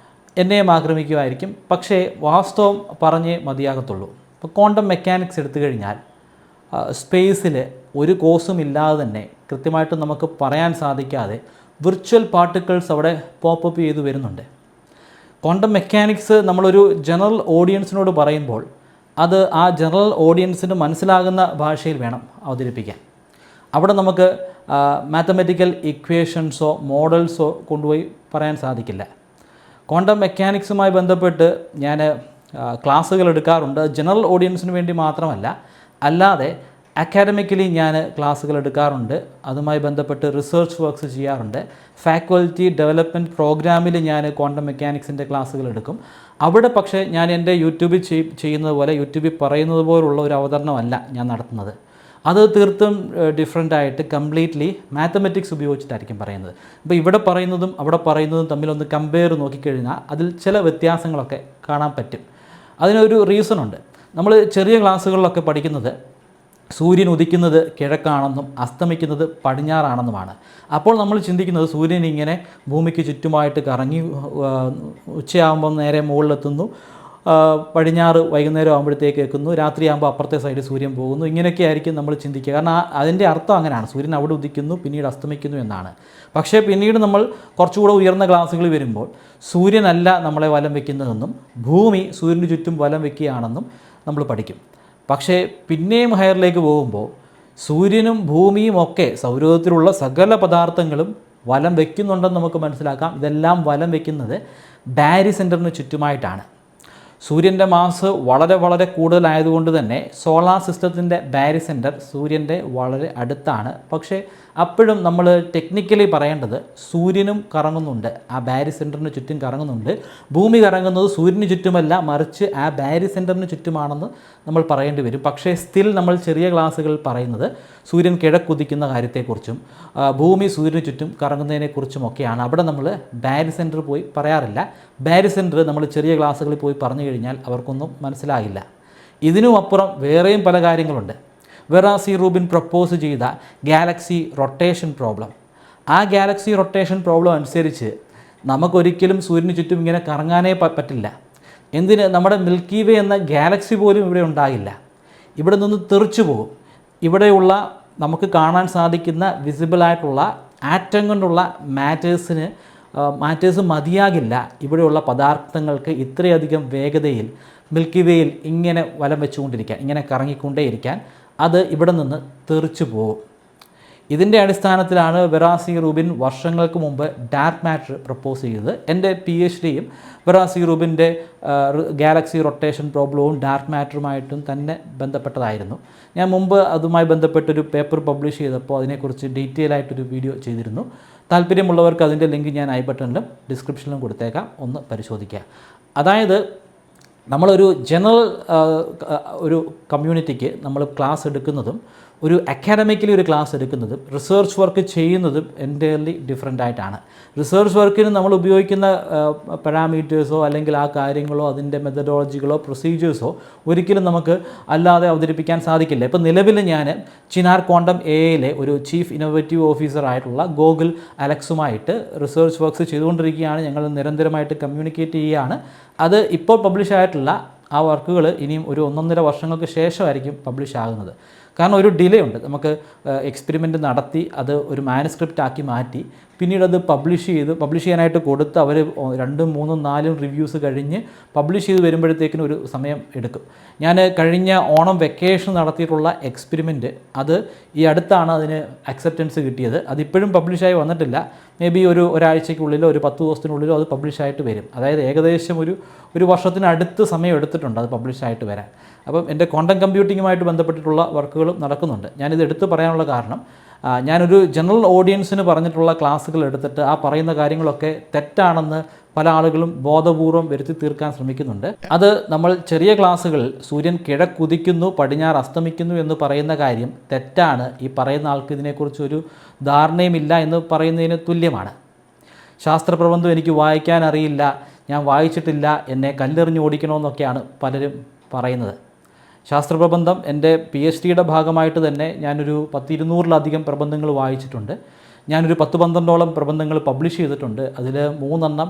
എന്നെയും ആക്രമിക്കുമായിരിക്കും. പക്ഷേ വാസ്തവം പറഞ്ഞേ മതിയാകത്തുള്ളൂ. ഇപ്പോൾ ക്വാണ്ടം മെക്കാനിക്സ് എടുത്തു കഴിഞ്ഞാൽ സ്പേസിൽ ഒരു കോസും ഇല്ലാതെ തന്നെ കൃത്യമായിട്ട് നമുക്ക് പറയാൻ സാധിക്കാതെ വിർച്വൽ പാർട്ടിക്കിൾസ് അവിടെ പോപ്പപ്പ് ചെയ്തു വരുന്നുണ്ട്. ക്വാണ്ടം മെക്കാനിക്സ് നമ്മളൊരു ജനറൽ ഓഡിയൻസിനോട് പറയുമ്പോൾ അത് ആ ജനറൽ ഓഡിയൻസിന് മനസ്സിലാകുന്ന ഭാഷയിൽ വേണം അവതരിപ്പിക്കാൻ. അവിടെ നമുക്ക് മാത്തമാറ്റിക്കൽ ഇക്വേഷൻസോ മോഡൽസോ കൊണ്ടുപോയി പറയാൻ സാധിക്കില്ല. ക്വാണ്ടം മെക്കാനിക്സുമായി ബന്ധപ്പെട്ട് ഞാൻ ക്ലാസ്സുകൾ എടുക്കാറുണ്ട്. ജനറൽ ഓഡിയൻസിന് വേണ്ടി മാത്രമല്ല, അല്ലാതെ അക്കാഡമിക്കലി ഞാൻ ക്ലാസ്സുകൾ എടുക്കാറുണ്ട്, അതുമായി ബന്ധപ്പെട്ട് റിസർച്ച് വർക്ക്സ് ചെയ്യാറുണ്ട്. ഫാക്കൽറ്റി ഡെവലപ്മെൻറ്റ് പ്രോഗ്രാമിൽ ഞാൻ ക്വാണ്ടം മെക്കാനിക്സിൻ്റെ ക്ലാസ്സുകൾ എടുക്കും. അവിടെ പക്ഷേ ഞാൻ എൻ്റെ യൂട്യൂബിൽ ചെയ്യുന്നത് പോലെ, യൂട്യൂബിൽ പറയുന്നത് പോലുള്ള ഒരു അവതരണമല്ല ഞാൻ നടത്തുന്നത്. അത് തീർത്തും ഡിഫറെൻ്റായിട്ട് കംപ്ലീറ്റ്ലി മാത്തമെറ്റിക്സ് ഉപയോഗിച്ചിട്ടായിരിക്കും പറയുന്നത്. അപ്പോൾ ഇവിടെ പറയുന്നതും അവിടെ പറയുന്നതും തമ്മിലൊന്ന് കമ്പയർ നോക്കിക്കഴിഞ്ഞാൽ അതിൽ ചില വ്യത്യാസങ്ങളൊക്കെ കാണാൻ പറ്റും. അതിനൊരു റീസണുണ്ട്. നമ്മൾ ചെറിയ ക്ലാസ്സുകളിലൊക്കെ പഠിക്കുന്നത് സൂര്യൻ ഉദിക്കുന്നത് കിഴക്കാണെന്നും അസ്തമിക്കുന്നത് പടിഞ്ഞാറാണെന്നുമാണ്. അപ്പോൾ നമ്മൾ ചിന്തിക്കുന്നത് സൂര്യൻ ഇങ്ങനെ ഭൂമിക്ക് ചുറ്റുമായിട്ട് കറങ്ങി ഉച്ചയാകുമ്പോൾ നേരെ മുകളിലെത്തുന്നു, പടിഞ്ഞാറ് വൈകുന്നേരം ആകുമ്പോഴത്തേക്ക് എത്തുന്നു, രാത്രിയാകുമ്പോൾ അപ്പുറത്തെ സൈഡിൽ സൂര്യൻ പോകുന്നു. ഇങ്ങനെയൊക്കെ ആയിരിക്കും നമ്മൾ ചിന്തിക്കുക. കാരണം അതിൻ്റെ അർത്ഥം അങ്ങനെയാണ്, സൂര്യൻ അവിടെ ഉദിക്കുന്നു പിന്നീട് അസ്തമിക്കുന്നു എന്നാണ്. പക്ഷേ പിന്നീട് നമ്മൾ കുറച്ചുകൂടെ ഉയർന്ന ക്ലാസ്സുകളിൽ വരുമ്പോൾ സൂര്യനല്ല നമ്മളെ വലം വയ്ക്കുന്നതെന്നും ഭൂമി സൂര്യന് ചുറ്റും വലം വയ്ക്കുകയാണെന്നും നമ്മൾ പഠിക്കും. പക്ഷേ പിന്നെയും ഹയറിലേക്ക് പോകുമ്പോൾ സൂര്യനും ഭൂമിയും ഒക്കെ സൗരയൂഥത്തിലുള്ള സകല പദാർത്ഥങ്ങളും വലം വയ്ക്കുന്നുണ്ടെന്ന് നമുക്ക് മനസ്സിലാക്കാം. ഇതെല്ലാം വലം വയ്ക്കുന്നത് ബാരി സെൻറ്ററിന് ചുറ്റുമായിട്ടാണ്. സൂര്യൻ്റെ മാസ് വളരെ വളരെ കൂടുതലായതുകൊണ്ട് തന്നെ സോളാർ സിസ്റ്റത്തിൻ്റെ ബാരി സെൻറ്റർ സൂര്യൻ്റെ വളരെ അടുത്താണ്. പക്ഷേ അപ്പോഴും നമ്മൾ ടെക്നിക്കലി പറയേണ്ടത് സൂര്യനും കറങ്ങുന്നുണ്ട്, ആ ബാരി സെൻറ്ററിന് ചുറ്റും കറങ്ങുന്നുണ്ട്. ഭൂമി കറങ്ങുന്നത് സൂര്യന് ചുറ്റുമല്ല, മറിച്ച് ആ ബാരി സെൻറ്ററിന് ചുറ്റുമാണെന്ന് നമ്മൾ പറയേണ്ടി വരും. പക്ഷേ സ്റ്റിൽ നമ്മൾ ചെറിയ ക്ലാസ്സുകളിൽ പറയുന്നത് സൂര്യൻ കിഴക്കുദിക്കുന്ന കാര്യത്തെക്കുറിച്ചും ഭൂമി സൂര്യന് ചുറ്റും കറങ്ങുന്നതിനെക്കുറിച്ചുമൊക്കെയാണ്. അവിടെ നമ്മൾ ബാരി സെൻറ്റർ പോയി പറയാറില്ല. ബാരി സെൻറ്റർ നമ്മൾ ചെറിയ ക്ലാസ്സുകളിൽ പോയി പറഞ്ഞു കഴിഞ്ഞാൽ അവർക്കൊന്നും മനസ്സിലാകില്ല. ഇതിനും അപ്പുറം വേറെയും പല കാര്യങ്ങളുണ്ട്. വെറാ സി റൂബിൻ പ്രപ്പോസ് ചെയ്ത ഗാലക്സി റൊട്ടേഷൻ പ്രോബ്ലം, ആ ഗാലക്സി റൊട്ടേഷൻ പ്രോബ്ലം അനുസരിച്ച് നമുക്കൊരിക്കലും സൂര്യന് ചുറ്റും ഇങ്ങനെ കറങ്ങാനേ പറ്റില്ല. എന്തിന്, നമ്മുടെ മിൽക്കി വേ എന്ന ഗാലക്സി പോലും ഇവിടെ ഉണ്ടാകില്ല. ഇവിടെ നിന്ന് തെറിച്ചു പോകും. ഇവിടെയുള്ള നമുക്ക് കാണാൻ സാധിക്കുന്ന വിസിബിളായിട്ടുള്ള ആറ്റം കൊണ്ടുള്ള മാറ്റേഴ്സ് മതിയാകില്ല ഇവിടെയുള്ള പദാർത്ഥങ്ങൾക്ക് ഇത്രയധികം വേഗതയിൽ മിൽക്കി വേയിൽ ഇങ്ങനെ വലം വെച്ചുകൊണ്ടിരിക്കാൻ, ഇങ്ങനെ കറങ്ങിക്കൊണ്ടേയിരിക്കാൻ. അത് ഇവിടെ നിന്ന് തെറിച്ചു പോകും. ഇതിൻ്റെ അടിസ്ഥാനത്തിലാണ് വെറാ സി റൂബിൻ വർഷങ്ങൾക്ക് മുമ്പ് ഡാർക്ക് മാറ്റർ പ്രപ്പോസ് ചെയ്തത്. എൻ്റെ PhDയും വെറാ സി റൂബിൻ്റെ ഗാലക്സി റൊട്ടേഷൻ പ്രോബ്ലവും ഡാർക്ക് മാറ്ററുമായിട്ടും തന്നെ ബന്ധപ്പെട്ടതായിരുന്നു. ഞാൻ മുമ്പ് അതുമായി ബന്ധപ്പെട്ടൊരു പേപ്പർ പബ്ലിഷ് ചെയ്തപ്പോൾ അതിനെക്കുറിച്ച് ഡീറ്റെയിൽ ആയിട്ടൊരു വീഡിയോ ചെയ്തിരുന്നു. താല്പര്യമുള്ളവർക്ക് അതിൻ്റെ ലിങ്ക് ഞാൻ ഐ ബട്ടണിലും ഡിസ്ക്രിപ്ഷനിലും കൊടുത്തേക്കാം, ഒന്ന് പരിശോധിക്കുക. അതായത് നമ്മളൊരു ജനറൽ ഒരു കമ്മ്യൂണിറ്റിക്ക് നമ്മൾ ക്ലാസ് എടുക്കുന്നതും ഒരു അക്കാഡമിക്കലി ഒരു ക്ലാസ് എടുക്കുന്നതും റിസർച്ച് വർക്ക് ചെയ്യുന്നതും എൻ്റയർലി ഡിഫറെൻ്റ് ആയിട്ടാണ്. റിസർച്ച് വർക്കിന് നമ്മൾ ഉപയോഗിക്കുന്ന പാരാമീറ്റേഴ്സോ അല്ലെങ്കിൽ ആ കാര്യങ്ങളോ അതിൻ്റെ മെത്തഡോളജികളോ പ്രൊസീജിയേഴ്സോ ഒരിക്കലും നമുക്ക് അല്ലാതെ അവതരിപ്പിക്കാൻ സാധിക്കില്ല. ഇപ്പോൾ നിലവിൽ ഞാൻ ചിനാർ ക്വാണ്ടം AIയിലെ ഒരു ചീഫ് ഇന്നോവേറ്റീവ് ഓഫീസറായിട്ടുള്ള ഗോകുൽ അലക്സുമായിട്ട് റിസർച്ച് വർക്ക്സ് ചെയ്തുകൊണ്ടിരിക്കുകയാണ്. ഞങ്ങൾ നിരന്തരമായിട്ട് കമ്മ്യൂണിക്കേറ്റ് ചെയ്യുകയാണ്. അത് ഇപ്പോൾ പബ്ലിഷ് ആയിട്ടുള്ള ആ വർക്കുകൾ ഇനിയും ഒരു 1.5 വർഷങ്ങൾക്ക് ശേഷമായിരിക്കും പബ്ലിഷ് ആകുന്നത്. കാരണം ഒരു ഡിലേ ഉണ്ട്. നമുക്ക് എക്സ്പെരിമെൻറ്റ് നടത്തി അത് ഒരു മാനുസ്ക്രിപ്റ്റ് ആക്കി മാറ്റി പിന്നീട് അത് പബ്ലിഷ് ചെയ്യാനായിട്ട് കൊടുത്ത് അവർ 2, 3, 4 റിവ്യൂസ് കഴിഞ്ഞ് പബ്ലിഷ് ചെയ്ത് വരുമ്പോഴത്തേക്കിനും ഒരു സമയം എടുക്കും. ഞാൻ കഴിഞ്ഞ ഓണം വെക്കേഷൻ നടത്തിയിട്ടുള്ള എക്സ്പെരിമെൻറ്റ് അത് ഈ അടുത്താണ് അതിന് അക്സെപ്റ്റൻസ് കിട്ടിയത്. അതിപ്പോഴും പബ്ലിഷായി വന്നിട്ടില്ല. മേ ബി ഒരാഴ്ചയ്ക്കുള്ളിലോ ഒരു 10 ദിവസത്തിനുള്ളിലോ അത് പബ്ലിഷായിട്ട് വരും. അതായത് ഏകദേശം ഒരു വർഷത്തിനടുത്ത് സമയം എടുത്തിട്ടുണ്ട് അത് പബ്ലിഷായിട്ട് വരാൻ. അപ്പം എൻ്റെ ക്വാണ്ടം കമ്പ്യൂട്ടിങ്ങുമായിട്ട് ബന്ധപ്പെട്ടിട്ടുള്ള വർക്കുകളും നടക്കുന്നുണ്ട്. ഞാനിത് എടുത്ത് പറയാനുള്ള കാരണം ഞാനൊരു ജനറൽ ഓഡിയൻസിന് പറഞ്ഞിട്ടുള്ള ക്ലാസ്സുകൾ എടുത്തിട്ട് ആ പറയുന്ന കാര്യങ്ങളൊക്കെ തെറ്റാണെന്ന് പല ആളുകളും ബോധപൂർവം വരുത്തി തീർക്കാൻ ശ്രമിക്കുന്നുണ്ട്. അത് നമ്മൾ ചെറിയ ക്ലാസ്സുകളിൽ സൂര്യൻ കിഴക്കുദിക്കുന്നു പടിഞ്ഞാറ് അസ്തമിക്കുന്നു എന്ന് പറയുന്ന കാര്യം തെറ്റാണ്. ഈ പറയുന്ന ആൾക്ക് ഇതിനെക്കുറിച്ചൊരു ധാരണയുമില്ല എന്ന് പറയുന്നതിന് തുല്യമാണ്. ശാസ്ത്രപ്രബന്ധം എനിക്ക് വായിക്കാൻ അറിയില്ല, ഞാൻ വായിച്ചിട്ടില്ല, എന്നെ കല്ലെറിഞ്ഞ് ഓടിക്കണമെന്നൊക്കെയാണ് പലരും പറയുന്നത്. ശാസ്ത്രപ്രബന്ധം എൻ്റെ PhDയുടെ ഭാഗമായിട്ട് തന്നെ ഞാനൊരു 200-ലധികം പ്രബന്ധങ്ങൾ വായിച്ചിട്ടുണ്ട്. ഞാനൊരു 10-12ഓളം പ്രബന്ധങ്ങൾ പബ്ലിഷ് ചെയ്തിട്ടുണ്ട്. അതിൽ 3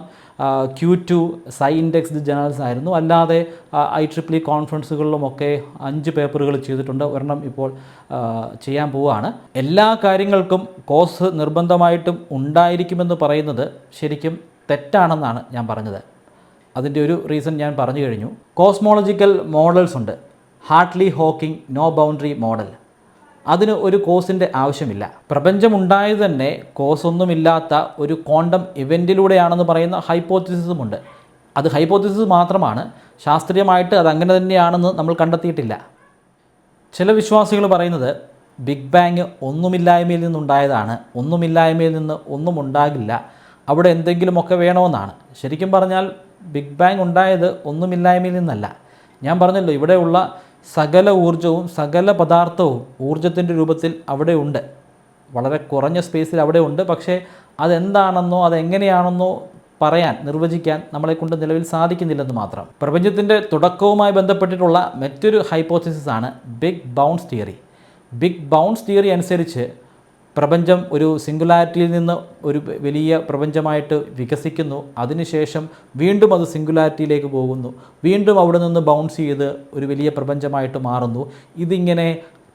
Q2 സൈ ഇൻഡെക്സ്ഡ് ജേണൽസ് ആയിരുന്നു. അല്ലാതെ IEEE കോൺഫറൻസുകളിലുമൊക്കെ 5 പേപ്പറുകൾ ചെയ്തിട്ടുണ്ട്. ഒരെണ്ണം ഇപ്പോൾ ചെയ്യാൻ പോവുകയാണ്. എല്ലാ കാര്യങ്ങൾക്കും കോഴ്സ് നിർബന്ധമായിട്ടും ഉണ്ടായിരിക്കുമെന്ന് പറയുന്നത് ശരിക്കും തെറ്റാണെന്നാണ് ഞാൻ പറഞ്ഞത്. അതിൻ്റെ ഒരു റീസൺ ഞാൻ പറഞ്ഞു കഴിഞ്ഞു. കോസ്മോളജിക്കൽ മോഡൽസ് ഉണ്ട്. Hartle Hawking no boundary model. അതിന് ഒരു കോഴ്സിൻ്റെ ആവശ്യമില്ല. പ്രപഞ്ചമുണ്ടായത് തന്നെ കോഴ്സൊന്നുമില്ലാത്ത ഒരു ക്വാണ്ടം ഇവൻറ്റിലൂടെയാണെന്ന് പറയുന്ന ഹൈപ്പോത്തിസിസുമുണ്ട്. അത് ഹൈപ്പോത്തിസിസ് മാത്രമാണ്. ശാസ്ത്രീയമായിട്ട് അതങ്ങനെ തന്നെയാണെന്ന് നമ്മൾ കണ്ടെത്തിയിട്ടില്ല. ചില വിശ്വാസികൾ പറയുന്നത് ബിഗ് ബാങ് ഒന്നുമില്ലായ്മയിൽ നിന്നുണ്ടായതാണ്, ഒന്നുമില്ലായ്മയിൽ നിന്ന് ഒന്നും ഉണ്ടാകില്ല, അവിടെ എന്തെങ്കിലുമൊക്കെ വേണമെന്നാണ്. ശരിക്കും പറഞ്ഞാൽ ബിഗ് ബാങ് ഉണ്ടായത് ഒന്നുമില്ലായ്മയിൽ നിന്നല്ല. ഞാൻ പറഞ്ഞല്ലോ, ഇവിടെയുള്ള സകല ഊർജ്ജവും സകല പദാർത്ഥവും ഊർജ്ജത്തിൻ്റെ രൂപത്തിൽ അവിടെ ഉണ്ട്, വളരെ കുറഞ്ഞ സ്പേസിൽ അവിടെ ഉണ്ട്. പക്ഷേ അതെന്താണെന്നോ അതെങ്ങനെയാണെന്നോ പറയാൻ, നിർവചിക്കാൻ നമ്മളെക്കൊണ്ട് നിലവിൽ സാധിക്കുന്നില്ലെന്ന് മാത്രം. പ്രപഞ്ചത്തിൻ്റെ തുടക്കവുമായി ബന്ധപ്പെട്ടിട്ടുള്ള മറ്റൊരു ഹൈപ്പോത്തിസിസ് ആണ് big bounce theory. Big bounce theory അനുസരിച്ച് പ്രപഞ്ചം ഒരു സിംഗുലാരിറ്റിയിൽ നിന്ന് ഒരു വലിയ പ്രപഞ്ചമായിട്ട് വികസിക്കുന്നു, അതിനുശേഷം വീണ്ടും അത് സിംഗുലാരിറ്റിയിലേക്ക് പോകുന്നു, വീണ്ടും അവിടെ നിന്ന് ബൗൺസ് ചെയ്ത് ഒരു വലിയ പ്രപഞ്ചമായിട്ട് മാറുന്നു. ഇതിങ്ങനെ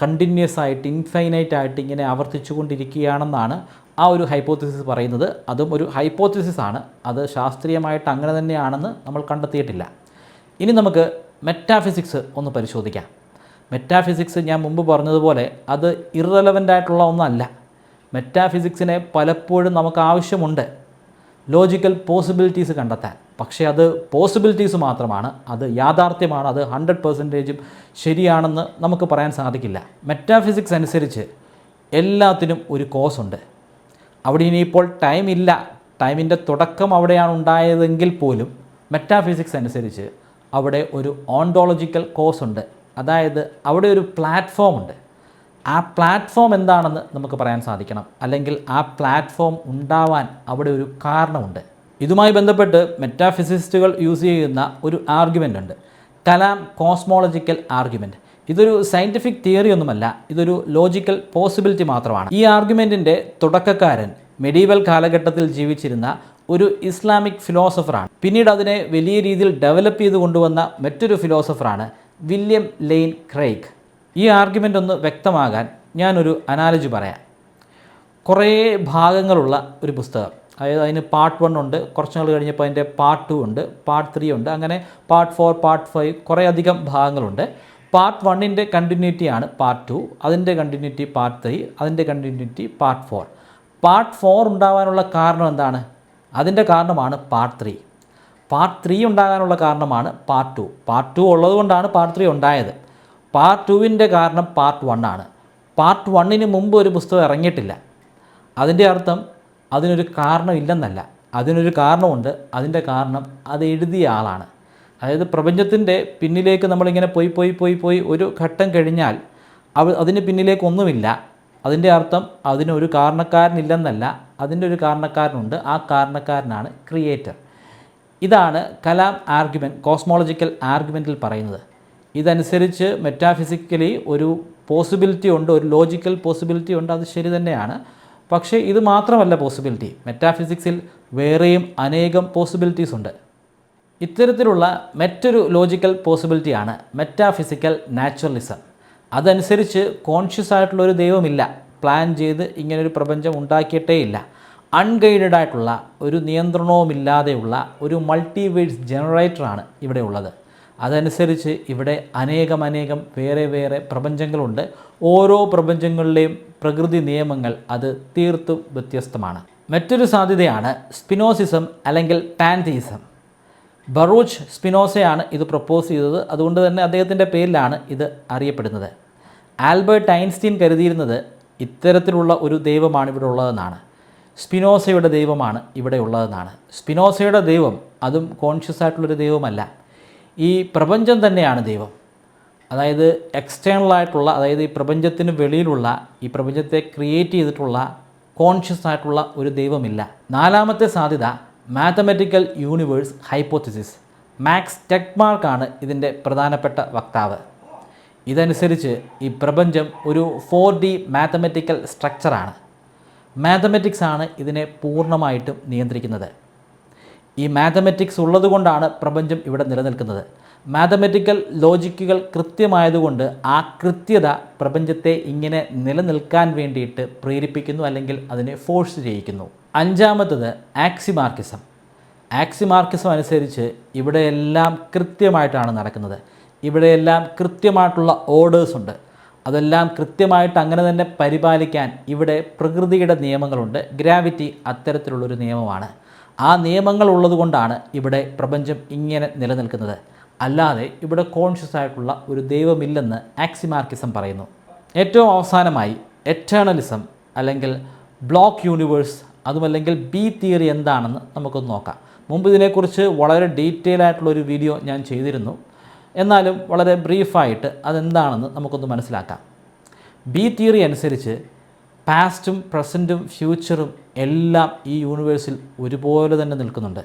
കണ്ടിന്യൂസ് ആയിട്ട് ഇൻഫൈനൈറ്റ് ആയിട്ട് ഇങ്ങനെ ആവർത്തിച്ചു കൊണ്ടിരിക്കുകയാണെന്നാണ് ആ ഒരു ഹൈപ്പോത്തിസിസ് പറയുന്നത്. അതും ഒരു ഹൈപ്പോത്തിസിസ് ആണ്, അത് ശാസ്ത്രീയമായിട്ട് അങ്ങനെ തന്നെയാണെന്ന് നമ്മൾ കണ്ടെത്തിയിട്ടില്ല. ഇനി നമുക്ക് മെറ്റാഫിസിക്സ് ഒന്ന് പരിശോധിക്കാം. മെറ്റാഫിസിക്സ് ഞാൻ മുമ്പ് പറഞ്ഞതുപോലെ അത് ഇറലവൻ്റ് ആയിട്ടുള്ള ഒന്നല്ല. മെറ്റാഫിസിക്സിനെ പലപ്പോഴും നമുക്ക് ആവശ്യമുണ്ട് ലോജിക്കൽ പോസിബിലിറ്റീസ് കണ്ടെത്താൻ. പക്ഷേ അത് പോസിബിലിറ്റീസ് മാത്രമാണ്, അത് യാഥാർത്ഥ്യമാണ്, അത് 100% ശരിയാണെന്ന് നമുക്ക് പറയാൻ സാധിക്കില്ല. മെറ്റാഫിസിക്സ് അനുസരിച്ച് എല്ലാത്തിനും ഒരു കോസ് ഉണ്ട്. അവിടെ ഇനിയിപ്പോൾ ടൈം ഇല്ല, ടൈമിൻ്റെ തുടക്കം അവിടെയാണ് ഉണ്ടായതെങ്കിൽ പോലും മെറ്റാഫിസിക്സ് അനുസരിച്ച് അവിടെ ഒരു ഓണ്ടോളജിക്കൽ കോസ് ഉണ്ട്. അതായത് അവിടെ ഒരു പ്ലാറ്റ്ഫോം ഉണ്ട്. ആ പ്ലാറ്റ്ഫോം എന്താണെന്ന് നമുക്ക് പറയാൻ സാധിക്കണം, അല്ലെങ്കിൽ ആ പ്ലാറ്റ്ഫോം ഉണ്ടാവാൻ അവിടെ ഒരു കാരണമുണ്ട്. ഇതുമായി ബന്ധപ്പെട്ട് മെറ്റാഫിസിസ്റ്റുകൾ യൂസ് ചെയ്യുന്ന ഒരു ആർഗ്യുമെൻ്റ് ഉണ്ട്, കലാം കോസ്മോളജിക്കൽ ആർഗ്യുമെൻറ്റ്. ഇതൊരു സയൻറ്റിഫിക് തിയറി ഒന്നുമല്ല, ഇതൊരു ലോജിക്കൽ പോസിബിലിറ്റി മാത്രമാണ്. ഈ ആർഗ്യുമെൻറ്റിൻ്റെ തുടക്കക്കാരൻ മെഡീവൽ കാലഘട്ടത്തിൽ ജീവിച്ചിരുന്ന ഒരു ഇസ്ലാമിക് ഫിലോസഫറാണ്. പിന്നീട് അതിനെ വലിയ രീതിയിൽ ഡെവലപ്പ് ചെയ്ത് കൊണ്ടുവന്ന മറ്റൊരു ഫിലോസഫറാണ് വില്യം ലെയ്ൻ ക്രെയ്ഗ്. ഈ ആർഗ്യുമെൻ്റ് ഒന്ന് വ്യക്തമാകാൻ ഞാനൊരു അനാലജി പറയാം. കുറേ ഭാഗങ്ങളുള്ള ഒരു പുസ്തകം, അതായത് അതിന് പാർട്ട് 1 ഉണ്ട്, കുറച്ച് നാൾ കഴിഞ്ഞപ്പോൾ അതിൻ്റെ പാർട്ട് 2 ഉണ്ട്, പാർട്ട് 3 ഉണ്ട്, അങ്ങനെ പാർട്ട് 4, പാർട്ട് 5 കുറേ അധികം ഭാഗങ്ങളുണ്ട്. പാർട്ട് 1ൻ്റെ കണ്ടിന്യൂറ്റിയാണ് പാർട്ട് 2, അതിൻ്റെ കണ്ടിന്യൂറ്റി പാർട്ട് 3, അതിൻ്റെ കണ്ടിന്യൂറ്റി പാർട്ട് 4. പാർട്ട് 4 ഉണ്ടാകാനുള്ള കാരണം എന്താണ്? അതിൻ്റെ കാരണമാണ് പാർട്ട് 3. പാർട്ട് 3 ഉണ്ടാകാനുള്ള കാരണമാണ് പാർട്ട് 2. പാർട്ട് 2 ഉള്ളതുകൊണ്ടാണ് പാർട്ട് 3 ഉണ്ടായത്. പാർട്ട് 2ൻ്റെ കാരണം പാർട്ട് 1 ആണ്. പാർട്ട് 1ന് മുമ്പ് ഒരു പുസ്തകം ഇറങ്ങിയിട്ടില്ല. അതിൻ്റെ അർത്ഥം അതിനൊരു കാരണമില്ലെന്നല്ല, അതിനൊരു കാരണമുണ്ട്. അതിൻ്റെ കാരണം അത് എഴുതിയ ആളാണ്. അതായത് പ്രപഞ്ചത്തിൻ്റെ പിന്നിലേക്ക് നമ്മളിങ്ങനെ പോയി ഒരു ഘട്ടം കഴിഞ്ഞാൽ അതിന് പിന്നിലേക്കൊന്നുമില്ല. അതിൻ്റെ അർത്ഥം അതിനൊരു കാരണക്കാരനില്ലെന്നല്ല, അതിൻ്റെ ഒരു കാരണക്കാരനുണ്ട്. ആ കാരണക്കാരനാണ് ക്രിയേറ്റർ. ഇതാണ് കലാം ആർഗ്യുമെൻറ്റ്, കോസ്മോളജിക്കൽ ആർഗ്യുമെൻറ്റിൽ പറയുന്നത്. ഇതനുസരിച്ച് മെറ്റാഫിസിക്കലി ഒരു പോസിബിലിറ്റി ഉണ്ട്, ഒരു ലോജിക്കൽ പോസിബിലിറ്റി ഉണ്ട്, അത് ശരി തന്നെയാണ്. പക്ഷേ ഇത് മാത്രമല്ല പോസിബിലിറ്റി, മെറ്റാഫിസിക്സിൽ വേറെയും അനേകം പോസിബിലിറ്റീസ് ഉണ്ട്. ഇത്തരത്തിലുള്ള മറ്റൊരു ലോജിക്കൽ പോസിബിലിറ്റിയാണ് മെറ്റാഫിസിക്കൽ നാച്ചുറലിസം. അതനുസരിച്ച് കോൺഷ്യസ് ആയിട്ടുള്ളൊരു ദൈവമില്ല, പ്ലാൻ ചെയ്ത് ഇങ്ങനൊരു പ്രപഞ്ചം ഉണ്ടാക്കിയിട്ടേ ഇല്ല. അൺഗൈഡഡ് ആയിട്ടുള്ള ഒരു നിയന്ത്രണവുമില്ലാതെയുള്ള ഒരു മൾട്ടിവേഴ്സ് ജനറേറ്ററാണ് ഇവിടെ ഉള്ളത്. അതനുസരിച്ച് ഇവിടെ അനേകം വേറെ പ്രപഞ്ചങ്ങളുണ്ട്. ഓരോ പ്രപഞ്ചങ്ങളിലെയും പ്രകൃതി നിയമങ്ങൾ അത് തീർത്തും വ്യത്യസ്തമാണ്. മറ്റൊരു സാധ്യതയാണ് സ്പിനോസിസം അല്ലെങ്കിൽ പാൻതീസം. ബറൂച്ച് സ്പിനോസയാണ് ഇത് പ്രപ്പോസ് ചെയ്തത്, അതുകൊണ്ട് തന്നെ അദ്ദേഹത്തിൻ്റെ പേരിലാണ് ഇത് അറിയപ്പെടുന്നത്. ആൽബർട്ട് ഐൻസ്റ്റീൻ കരുതിയിരുന്നത് ഇത്തരത്തിലുള്ള ഒരു ദൈവമാണ് ഇവിടെ ഉള്ളതെന്നാണ്, സ്പിനോസയുടെ ദൈവമാണ് ഇവിടെ ഉള്ളതെന്നാണ്. സ്പിനോസയുടെ ദൈവം അതും കോൺഷ്യസ് ആയിട്ടുള്ളൊരു ദൈവമല്ല, ഈ പ്രപഞ്ചം തന്നെയാണ് ദൈവം. അതായത് എക്സ്റ്റേണലായിട്ടുള്ള, അതായത് ഈ പ്രപഞ്ചത്തിന് വെളിയിലുള്ള, ഈ പ്രപഞ്ചത്തെ ക്രിയേറ്റ് ചെയ്തിട്ടുള്ള കോൺഷ്യസ് ആയിട്ടുള്ള ഒരു ദൈവമില്ല. നാലാമത്തെ സാധ്യത മാത്തമാറ്റിക്കൽ യൂണിവേഴ്സ് ഹൈപ്പോത്തിസിസ്. മാക്സ് ടെക്മാർക്കാണ് ഇതിൻ്റെ പ്രധാനപ്പെട്ട വക്താവ്. ഇതനുസരിച്ച് ഈ പ്രപഞ്ചം ഒരു 4D മാത്തമാറ്റിക്കൽ സ്ട്രക്ചറാണ്. മാത്തമാറ്റിക്സ് ആണ് ഇതിനെ പൂർണ്ണമായിട്ടും നിയന്ത്രിക്കുന്നത്. ഈ മാത്തമാറ്റിക്സ് ഉള്ളതുകൊണ്ടാണ് പ്രപഞ്ചം ഇവിടെ നിലനിൽക്കുന്നത്. മാത്തമാറ്റിക്കൽ ലോജിക്കുകൾ കൃത്യമായതുകൊണ്ട് ആ കൃത്യത പ്രപഞ്ചത്തെ ഇങ്ങനെ നിലനിൽക്കാൻ വേണ്ടിയിട്ട് പ്രേരിപ്പിക്കുന്നു, അല്ലെങ്കിൽ അതിനെ ഫോഴ്സ് ചെയ്യിക്കുന്നു. അഞ്ചാമത്തത് ആക്സിമാർക്കിസം. ആക്സിമാർക്കിസം അനുസരിച്ച് ഇവിടെയെല്ലാം കൃത്യമായിട്ടാണ് നടക്കുന്നത്. ഇവിടെയെല്ലാം കൃത്യമായിട്ടുള്ള ഓർഡേഴ്സ് ഉണ്ട്. അതെല്ലാം കൃത്യമായിട്ട് അങ്ങനെ തന്നെ പരിപാലിക്കാൻ ഇവിടെ പ്രകൃതിയുടെ നിയമങ്ങളുണ്ട്. ഗ്രാവിറ്റി അത്തരത്തിലുള്ളൊരു നിയമമാണ്. ആ നിയമങ്ങൾ ഉള്ളതുകൊണ്ടാണ് ഇവിടെ പ്രപഞ്ചം ഇങ്ങനെ നിലനിൽക്കുന്നത്. അല്ലാതെ ഇവിടെ കോൺഷ്യസ് ആയിട്ടുള്ള ഒരു ദൈവമില്ലെന്ന് ആക്സിമാർക്കിസം പറയുന്നു. ഏറ്റവും അവസാനമായി എറ്റേണലിസം അല്ലെങ്കിൽ ബ്ലോക്ക് യൂണിവേഴ്സ് അതുമല്ലെങ്കിൽ ബി തിയറി എന്താണെന്ന് നമുക്കൊന്ന് നോക്കാം. മുമ്പ് ഇതിനെക്കുറിച്ച് വളരെ ഡീറ്റെയിൽ ആയിട്ടുള്ളൊരു വീഡിയോ ഞാൻ ചെയ്തിരുന്നു. എന്നാലും വളരെ ബ്രീഫായിട്ട് അതെന്താണെന്ന് നമുക്കൊന്ന് മനസ്സിലാക്കാം. ബി തിയറി അനുസരിച്ച് പാസ്റ്റും പ്രസൻറ്റും ഫ്യൂച്ചറും എല്ലാം ഈ യൂണിവേഴ്സിൽ ഒരുപോലെ തന്നെ നിൽക്കുന്നുണ്ട്.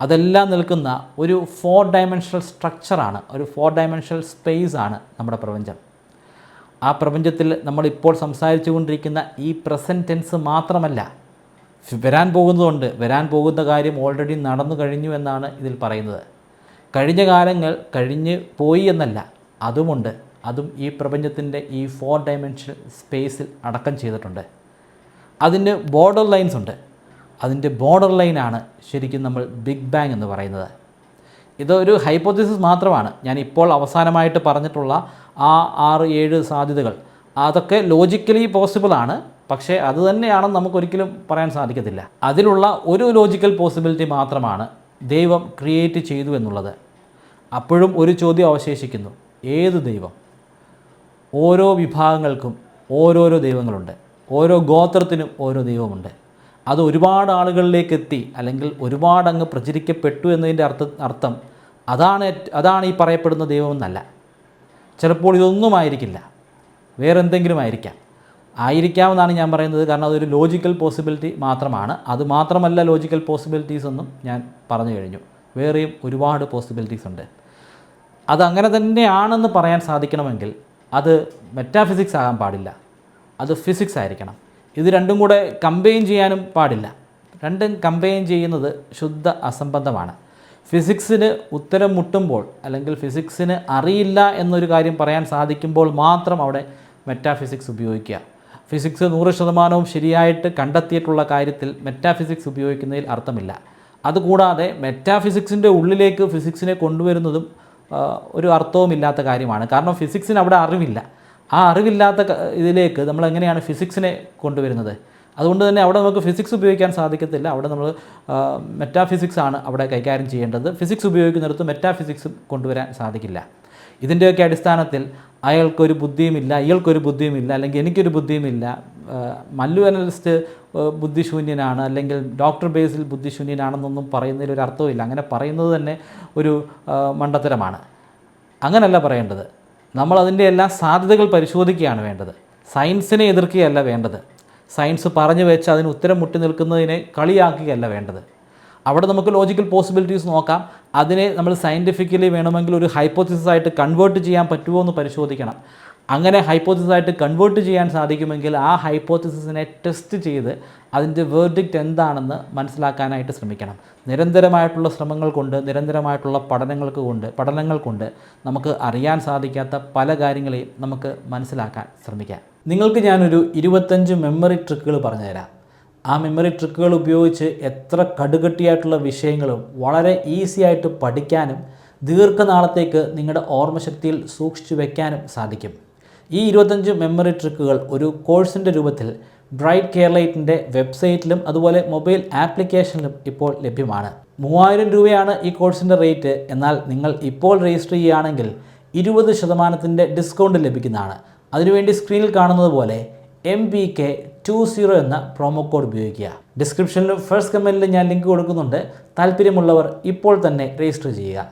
അതെല്ലാം നിൽക്കുന്ന ഒരു 4 ഡയമെൻഷണൽ സ്ട്രക്ചറാണ്, ഒരു 4 ഡയമെൻഷണൽ സ്പേസാണ് നമ്മുടെ പ്രപഞ്ചം. ആ പ്രപഞ്ചത്തിൽ നമ്മളിപ്പോൾ സംസാരിച്ചു കൊണ്ടിരിക്കുന്ന ഈ പ്രസൻറ്റ് ടെൻസ് മാത്രമല്ല, വരാൻ പോകുന്നതുകൊണ്ട്, വരാൻ പോകുന്ന കാര്യം ഓൾറെഡി നടന്നു കഴിഞ്ഞു എന്നാണ് ഇതിൽ പറയുന്നത്. കഴിഞ്ഞ കാലങ്ങൾ കഴിഞ്ഞ് പോയി എന്നല്ല, അതുമുണ്ട്. അതും ഈ പ്രപഞ്ചത്തിൻ്റെ ഈ 4 ഡയമെൻഷണൽ സ്പേസിൽ അടക്കം ചെയ്തിട്ടുണ്ട്. അതിന് ബോർഡർ ലൈൻസ് ഉണ്ട്. അതിൻ്റെ ബോർഡർ ലൈനാണ് ശരിക്കും നമ്മൾ ബിഗ് ബാങ് എന്ന് പറയുന്നത്. ഇതൊരു ഹൈപ്പോത്തിസിസ് മാത്രമാണ്. ഞാൻ ഇപ്പോൾ അവസാനമായിട്ട് പറഞ്ഞിട്ടുള്ള ആ 6-7 സാധ്യതകൾ അതൊക്കെ ലോജിക്കലി പോസിബിളാണ്. പക്ഷേ അത് തന്നെയാണെന്ന് നമുക്കൊരിക്കലും പറയാൻ സാധിക്കത്തില്ല. അതിലുള്ള ഒരു ലോജിക്കൽ പോസിബിലിറ്റി മാത്രമാണ് ദൈവം ക്രിയേറ്റ് ചെയ്തു എന്നുള്ളത്. അപ്പോഴും ഒരു ചോദ്യം അവശേഷിക്കുന്നു: ഏത് ദൈവം? ഓരോ വിഭാഗങ്ങൾക്കും ഓരോരോ ദൈവങ്ങളുണ്ട്. ഓരോ ഗോത്രത്തിനും ഓരോ ദൈവമുണ്ട്. അത് ഒരുപാട് ആളുകളിലേക്ക് എത്തി അല്ലെങ്കിൽ ഒരുപാട് അങ്ങ് പ്രചരിക്കപ്പെട്ടു എന്നതിൻ്റെ അർത്ഥം അതാണ് ഈ പറയപ്പെടുന്ന ദൈവമെന്നല്ല. ചിലപ്പോൾ ഇതൊന്നും ആയിരിക്കില്ല, വേറെന്തെങ്കിലും ആയിരിക്കാമെന്നാണ് ഞാൻ പറയുന്നത്. കാരണം അതൊരു ലോജിക്കൽ പോസിബിലിറ്റി മാത്രമാണ്. അത് മാത്രമല്ല ലോജിക്കൽ പോസിബിലിറ്റീസ് എന്നും ഞാൻ പറഞ്ഞു കഴിഞ്ഞു. വേറെയും ഒരുപാട് പോസിബിലിറ്റീസ് ഉണ്ട്. അതങ്ങനെ തന്നെയാണെന്ന് പറയാൻ സാധിക്കണമെങ്കിൽ അത് മെറ്റാഫിസിക്സ് ആകാൻ പാടില്ല, അത് ഫിസിക്സ് ആയിരിക്കണം. ഇത് രണ്ടും കൂടെ കമ്പൈൻ ചെയ്യാനും പാടില്ല. രണ്ടും കമ്പൈൻ ചെയ്യുന്നത് ശുദ്ധ അസംബന്ധമാണ്. ഫിസിക്സിന് ഉത്തരം മുട്ടുമ്പോൾ അല്ലെങ്കിൽ ഫിസിക്സിന് അറിയില്ല എന്നൊരു കാര്യം പറയാൻ സാധിക്കുമ്പോൾ മാത്രം അവിടെ മെറ്റാഫിസിക്സ് ഉപയോഗിക്കുക. ഫിസിക്സ് 100% ശരിയായിട്ട് കണ്ടെത്തിയിട്ടുള്ള കാര്യത്തിൽ മെറ്റാഫിസിക്സ് ഉപയോഗിക്കുന്നതിൽ അർത്ഥമില്ല. അതുകൂടാതെ മെറ്റാഫിസിക്സിൻ്റെ ഉള്ളിലേക്ക് ഫിസിക്സിനെ കൊണ്ടുവരുന്നതും ഒരു അർത്ഥവുമില്ലാത്ത കാര്യമാണ്. കാരണം ഫിസിക്സിന് അവിടെ അറിവില്ല. ആ അറിവില്ലാത്ത ഇതിലേക്ക് നമ്മൾ എങ്ങനെയാണ് ഫിസിക്സിനെ കൊണ്ടുവരുന്നത്? അതുകൊണ്ട് തന്നെ അവിടെ നമുക്ക് ഫിസിക്സ് ഉപയോഗിക്കാൻ സാധിക്കത്തില്ല. അവിടെ നമ്മൾ മെറ്റാഫിസിക്സ് ആണ് അവിടെ കൈകാര്യം ചെയ്യേണ്ടത്. ഫിസിക്സ് ഉപയോഗിക്കുന്നിടത്ത് മെറ്റാഫിസിക്സ് കൊണ്ടുവരാൻ സാധിക്കില്ല. ഇതിൻ്റെയൊക്കെ അടിസ്ഥാനത്തിൽ അയാൾക്കൊരു ബുദ്ധിയുമില്ല, ഇയാൾക്കൊരു ബുദ്ധിയുമില്ല, അല്ലെങ്കിൽ എനിക്കൊരു ബുദ്ധിയുമില്ല, മല്ലു അനലിസ്റ്റ് ബുദ്ധിശൂന്യനാണ് അല്ലെങ്കിൽ ഡോക്ടർ ബേസിൽ ബുദ്ധിശൂന്യനാണെന്നൊന്നും പറയുന്നതിൽ ഒരു അർത്ഥവുമില്ല. അങ്ങനെ പറയുന്നത് തന്നെ ഒരു മണ്ടത്തരമാണ്. അങ്ങനെയല്ല പറയേണ്ടത്. നമ്മൾ അതിൻ്റെ എല്ലാ സാധ്യതകൾ പരിശോധിക്കുകയാണ് വേണ്ടത്. സയൻസിനെ എതിർക്കുകയല്ല വേണ്ടത്. സയൻസ് പറഞ്ഞു വെച്ച് അതിന് ഉത്തരം മുട്ടി നിൽക്കുന്നതിനെ കളിയാക്കുകയല്ല വേണ്ടത്. അവിടെ നമുക്ക് ലോജിക്കൽ പോസിബിലിറ്റീസ് നോക്കാം. അതിനെ നമ്മൾ സയൻറ്റിഫിക്കലി വേണമെങ്കിൽ ഒരു ഹൈപ്പോത്തിസിസായിട്ട് കൺവേർട്ട് ചെയ്യാൻ പറ്റുമോ എന്ന് പരിശോധിക്കണം. അങ്ങനെ ഹൈപ്പോത്തിസിസായിട്ട് കൺവേർട്ട് ചെയ്യാൻ സാധിക്കുമെങ്കിൽ ആ ഹൈപ്പോത്തിസിസിനെ ടെസ്റ്റ് ചെയ്ത് അതിൻ്റെ വേർഡിക്റ്റ് എന്താണെന്ന് മനസ്സിലാക്കാനായിട്ട് ശ്രമിക്കണം. നിരന്തരമായിട്ടുള്ള ശ്രമങ്ങൾ കൊണ്ട്, നിരന്തരമായിട്ടുള്ള പഠനങ്ങൾ കൊണ്ട് നമുക്ക് അറിയാൻ സാധിക്കാത്ത പല കാര്യങ്ങളെയും നമുക്ക് മനസ്സിലാക്കാൻ ശ്രമിക്കാം. നിങ്ങൾക്ക് ഞാനൊരു 25 മെമ്മറി ട്രിക്കുകൾ പറഞ്ഞുതരാം. ആ മെമ്മറി ട്രിക്കുകൾ ഉപയോഗിച്ച് എത്ര കടുകട്ടിയായിട്ടുള്ള വിഷയങ്ങളും വളരെ ഈസി ആയിട്ട് പഠിക്കാനും ദീർഘനാളത്തേക്ക് നിങ്ങളുടെ ഓർമ്മശക്തിയിൽ സൂക്ഷിച്ചു വയ്ക്കാനും സാധിക്കും. ഈ 25 മെമ്മറി ട്രിക്കുകൾ ഒരു കോഴ്സിൻ്റെ രൂപത്തിൽ ബ്രൈറ്റ് കേരളൈറ്റിൻ്റെ വെബ്സൈറ്റിലും അതുപോലെ മൊബൈൽ ആപ്ലിക്കേഷനിലും ഇപ്പോൾ ലഭ്യമാണ്. 3000 രൂപയാണ് ഈ കോഴ്സിൻ്റെ റേറ്റ്. എന്നാൽ നിങ്ങൾ ഇപ്പോൾ രജിസ്റ്റർ ചെയ്യുകയാണെങ്കിൽ 20% ഡിസ്കൗണ്ട് ലഭിക്കുന്നതാണ്. അതിനുവേണ്ടി സ്ക്രീനിൽ കാണുന്നത് പോലെ MBK20 എന്ന പ്രോമോ കോഡ് ഉപയോഗിക്കുക. ഡിസ്ക്രിപ്ഷനിലും ഫസ്റ്റ് കമൻറ്റിലും ഞാൻ ലിങ്ക് കൊടുക്കുന്നുണ്ട്. താല്പര്യമുള്ളവർ ഇപ്പോൾ തന്നെ രജിസ്റ്റർ ചെയ്യുക.